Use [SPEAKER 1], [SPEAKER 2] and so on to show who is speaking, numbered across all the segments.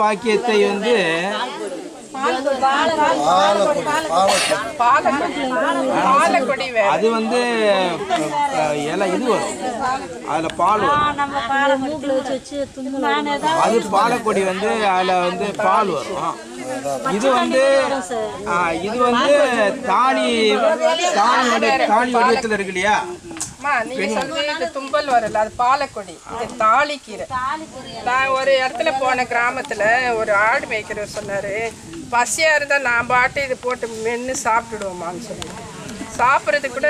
[SPEAKER 1] பாக்கியத்தை வந்து அது வந்து இலை இது வரும், அதில் பால் வரும். அது பாலக்கொடி வந்து அதில் வந்து பால் வரும். இது வந்து தாலி வடிவத்தில் இருக்கு இல்லையா?
[SPEAKER 2] நீங்க சொல்றது இது தும்பல் வரல, அது பாலக்கொடி, இது தாளிக்கீரை. நான் ஒரு இடத்துல போன கிராமத்துல ஒரு ஆடு மேய்க்கிறவர் சொன்னாரு, பசியா இருந்தா நான் பாட்டு இது போட்டு மென்று சாப்பிட்டுடுவோமான்னு சொல்லி. சாப்பிட்றது கூட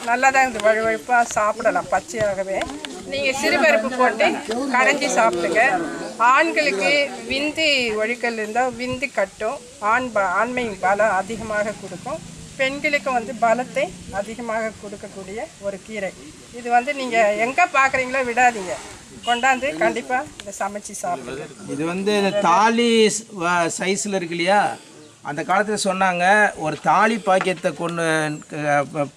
[SPEAKER 2] நல்லா தான் இந்த வழுவழுப்பா சாப்பிடலாம் பச்சையாகவே. நீங்க சிறுபருப்பு போட்டு கடைஞ்சி சாப்பிடுங்க. ஆண்களுக்கு விந்து ஒழுக்கல் இருந்தால் விந்து கட்டும், ஆண்மை பலம் அதிகமாக கொடுக்கும். பெண்களுக்கு வந்து பலத்தை அதிகமாக கொடுக்கக்கூடிய ஒரு கீரை. இது வந்து நீங்கள் எங்கே பார்க்குறீங்களோ விடாதீங்க, கொண்டாந்து கண்டிப்பாக இதை சமைச்சு சாப்பிடுங்க.
[SPEAKER 1] இது வந்து தாலி சைஸில் இருக்கு இல்லையா? அந்த காலத்தில் சொன்னாங்க, ஒரு தாலி பாக்கியத்தை கொண்டு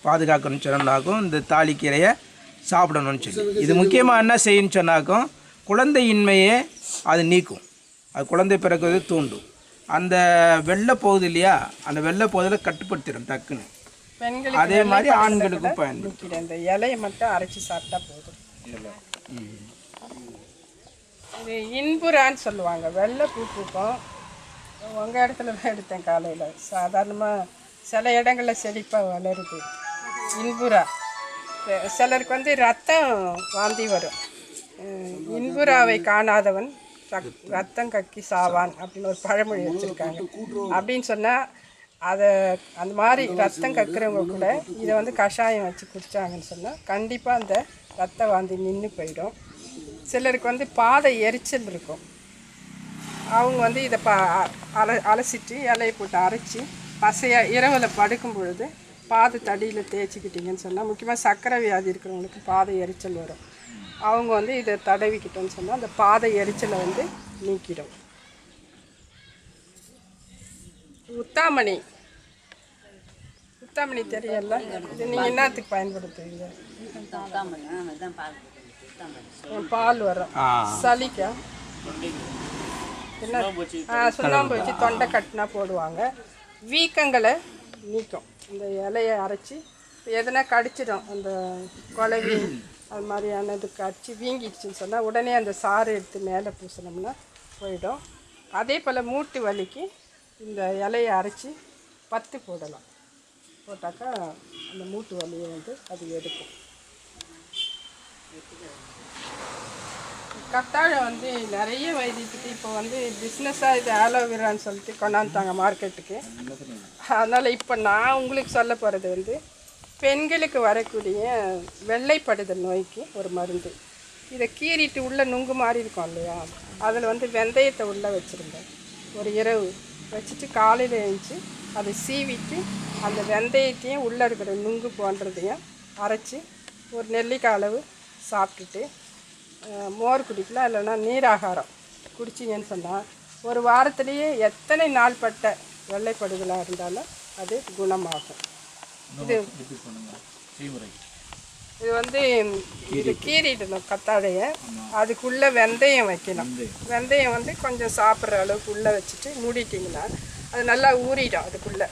[SPEAKER 1] பாதுகாக்கணும்னு சொன்னாக்கும் இந்த தாலிக்கீரையை சாப்பிடணும்னு சொல்லி. இது முக்கியமாக என்ன செய்யணும்னு சொன்னாக்கும் குழந்தையின்மையே அது நீக்கும், அது குழந்தை பிறகுவது தூண்டும். அந்த வெள்ளை போகுது இல்லையா, அந்த வெள்ளை போதில் கட்டுப்படுத்திடும் டக்குன்னு.
[SPEAKER 2] பெண்களுக்கு
[SPEAKER 1] அதே மாதிரி ஆண்களுக்கும் பயன்படுத்திடும்.
[SPEAKER 2] இந்த இலையை மட்டும் அரைச்சி சாப்பிட்டா போதும். இது இன்புறான்னு சொல்லுவாங்க, வெள்ளை பூ பூக்கும். உங்கள் இடத்துல தான் எடுத்தேன் காலையில். சாதாரணமாக சில இடங்களில் செழிப்பாக வளருது இன்புறா. சிலருக்கு வந்து ரத்தம் வாந்தி வரும். இன்புறாவை காணாதவன் ரத்தம் கக்கி சாவான் அப்படின்னு ஒரு பழமொழி வச்சுருக்காங்க. அப்படின்னு சொன்னால் அதை அந்த மாதிரி ரத்தம் கக்கிறவங்க கூட இதை வந்து கஷாயம் வச்சு குடித்தாங்கன்னு சொன்னால் கண்டிப்பாக அந்த ரத்த வாந்தி நின்று போயிடும். சிலருக்கு வந்து பாதை எரிச்சல் இருக்கும், அவங்க வந்து இதை அலசிட்டு இலையை போட்டு அரைச்சி பசையாக இரவில் படுக்கும் பொழுது பாதை தடியில் தேய்ச்சிக்கிட்டிங்கன்னு சொன்னால், முக்கியமாக சர்க்கரை வியாதி இருக்கிறவங்களுக்கு பாதை எரிச்சல் வரும். அவங்க வந்து இதை தடவிக்கிட்டோன்னு சொன்னால் அந்த பாதை எரிச்சலை வந்து நீக்கிடும். உத்தாமணி தெரியல, இது நீங்கள் என்னத்துக்கு பயன்படுத்துவீங்க? பால் வரும், சளிக்கா என்ன சுண்ணாம்பு வச்சு தொண்டை கட்டினா போடுவாங்க. வீக்கங்களை நீக்கும். இந்த இலையை அரைச்சி எதனா கடிச்சிடும், அந்த குழவி அது மாதிரியானதுக்கு அடித்து வீங்கிடுச்சின்னு சொன்னால் உடனே அந்த சாறு எடுத்து மேலே பூசினோம்னா போயிடும். அதே போல் மூட்டு வலிக்கு இந்த இலையை அரைச்சி பத்து போடலாம், போட்டாக்கா அந்த மூட்டு வலியை வந்து அது எடுக்கும். கத்தாழை வந்து நிறைய வைத்தியத்துக்கு இப்போ வந்து பிஸ்னஸாக இது ஆலோவேரான்னு சொல்லிட்டு கொண்டாந்துட்டாங்க மார்க்கெட்டுக்கு. அதனால் இப்போ நான் உங்களுக்கு சொல்ல போகிறது வந்து பெண்களுக்கு வரக்கூடிய வெள்ளைப்படுதல் நோய்க்கு ஒரு மருந்து. இதை கீறிட்டு உள்ளே நுங்கு மாதிரி இருக்கும் இல்லையா, அதில் வந்து வெந்தயத்தை உள்ளே வச்சுருந்தேன். ஒரு இரவு வச்சுட்டு காலையில் எழுந்துச்சி அதை சீவிட்டு அந்த வெந்தயத்தையும் உள்ளே இருக்கிற நுங்கு போன்றதையும் அரைச்சி ஒரு நெல்லிக்காய் அளவு சாப்பிட்டுட்டு மோர் குடிக்கலாம், இல்லைன்னா நீராகாரம் குடிச்சிங்கன்னு சொன்னால் ஒரு வாரத்துலேயே எத்தனை நாள் பட்ட வெள்ளைப்படுதலாக இருந்தாலும் அது குணமாகும். இது வந்து இது கீறிடணும் கத்தாழையை, அதுக்குள்ளே வெந்தயம் வைக்கணும். வெந்தயம் வந்து கொஞ்சம் சாப்பிட்ற அளவுக்கு உள்ளே வச்சுட்டு மூடிட்டிங்கன்னா அது நல்லா ஊறிடும் அதுக்குள்ளே.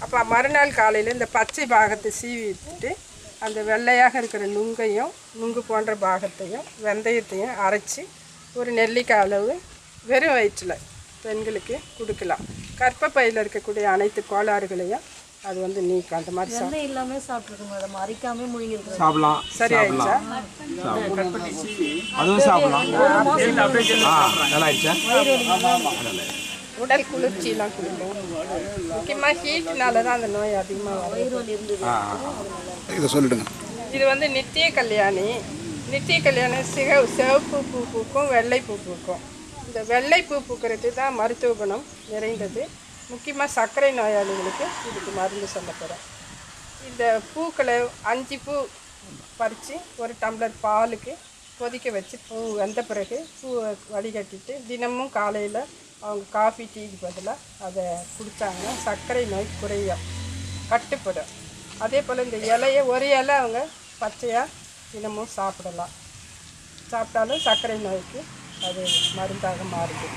[SPEAKER 2] அப்போ மறுநாள் காலையில் இந்த பச்சை பாகத்தை சீவி விட்டுட்டு அந்த வெள்ளையாக இருக்கிற நுங்கையும் நுங்கு போன்ற பாகத்தையும் வெந்தயத்தையும் அரைச்சி ஒரு நெல்லிக்காய் அளவு வெறும் வயிற்றில் பெண்களுக்கு கொடுக்கலாம். கர்ப்பப்பையில் இருக்கக்கூடிய அனைத்து கோளாறுகளையும் அது வந்து நீக்கும். அந்த மாதிரி
[SPEAKER 3] எல்லாமே சாப்பிட்டுருக்கோம், அரைக்காம முழுங்கிருக்கோம்,
[SPEAKER 1] சாப்பிடலாம்.
[SPEAKER 2] சரி ஆயிடுச்சா?
[SPEAKER 1] அதுவும் சாப்பிடலாம். நல்லா ஆயிடுச்சா?
[SPEAKER 2] உடல் குளிர்ச்சியெல்லாம் கொடுக்கும். முக்கியமாக ஹீட்னால தான் அந்த நோய் அதிகமாக வரும்.
[SPEAKER 4] இதை சொல்லிடுங்க.
[SPEAKER 2] இது வந்து நித்திய கல்யாணி. சிவப்பு பூ பூக்கும், வெள்ளை பூ பூக்கும். இந்த வெள்ளை பூ பூக்கிறது தான் மருத்துவ குணம் நிறைந்தது. முக்கியமாக சர்க்கரை நோயாளிகளுக்கு இதுக்கு மருந்து சொல்லப்படும். இந்த பூக்களை 5 பூ பறித்து ஒரு டம்ளர் பாலுக்கு கொதிக்க வச்சு பூ வந்த பிறகு பூவை வடிகட்டிட்டு தினமும் காலையில் அவங்க காஃபி டீக்கு பதிலாக அதை குடித்தாங்கன்னா சர்க்கரை நோய் குறையும், கட்டுப்படும். அதே போல் இந்த இலையை ஒரு இலை அவங்க பச்சையாக தினமும் சாப்பிடலாம். சாப்பிட்டாலும் சர்க்கரை நோய்க்கு அது மருந்தாக மாறுது.